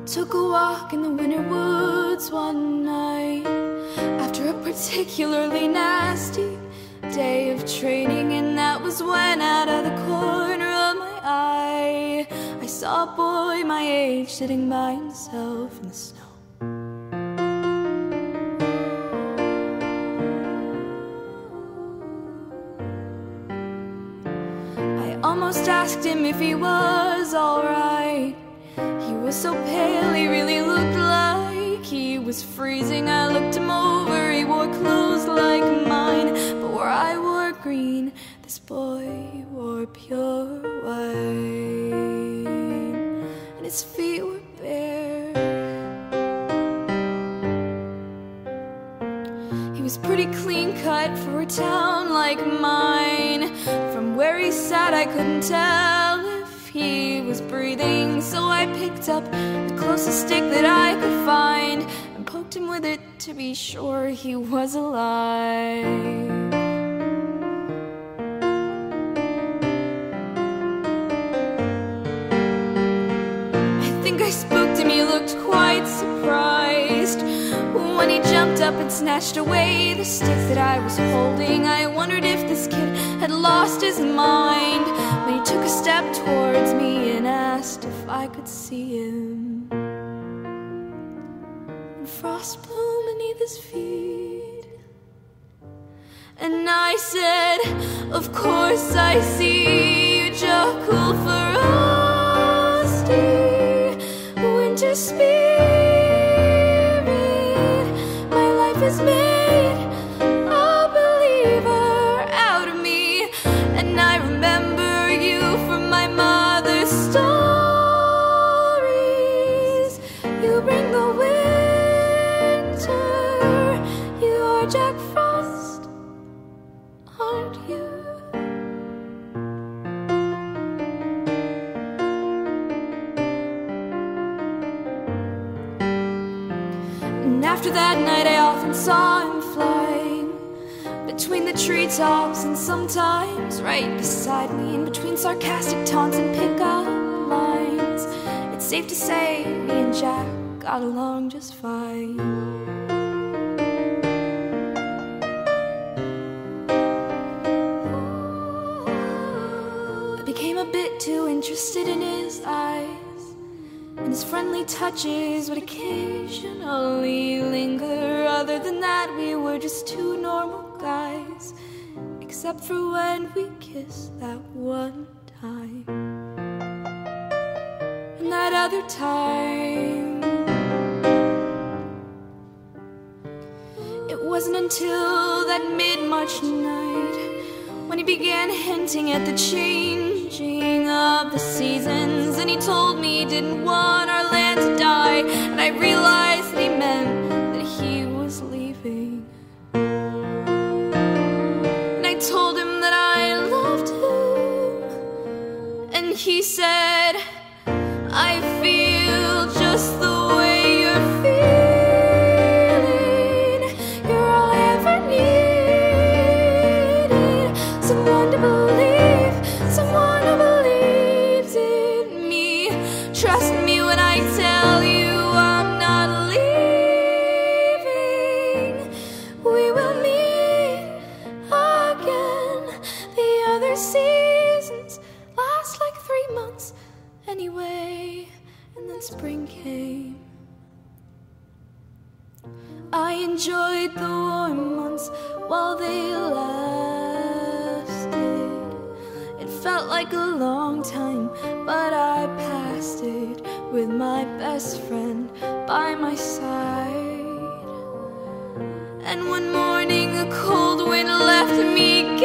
Took a walk in the winter woods one night after a particularly nasty day of training, and that was when out of the corner of my eye I saw a boy my age sitting by himself in the snow. I almost asked him if he was alright. He was so pale, he really looked like he was freezing. I looked him over, he wore clothes like mine, but where I wore green, this boy wore pure white, and his feet were bare. He was pretty clean cut for a town like mine. From where he sat I couldn't tell if he was breathing, so I picked up the closest stick that I could find and poked him with it to be sure he was alive. I think I spooked him, he looked quite surprised when he jumped up and snatched away the stick that I was holding. I wondered if this kid had lost his mind when he took a step towards me and asked if I could see him. And frost blew beneath his feet, and I said, of course I see you, chuckle frosty winter spirit. My life is made a believer out of me, and I remember you from my mother's stories. You bring the winter, you are Jack Frost, aren't you? And after that night I often saw him flying between the treetops, and sometimes right beside me, in between sarcastic taunts and pickup lines. It's safe to say me and Jack got along just fine. I became a bit too interested in his eyes, and his friendly touches would occasionally linger. Other than that, we were just two normal guys, except for when we kissed that one time. And that other time, it wasn't until that mid-March night when he began hinting at the changing of the seasons, and he told me he didn't want our land to die, and I realized that he meant that he was leaving. And I told him that I loved him, and he said, I feel just the way you're feeling. You're all I ever needed, someone to believe, someone who believes in me. Trust me when I tell you I'm not leaving. We will meet again. The other seasons last like 3 months anyway, and then spring came. I enjoyed the warm months while they lasted. It felt like a long time, but I passed it with my best friend by my side. And one morning a cold wind left me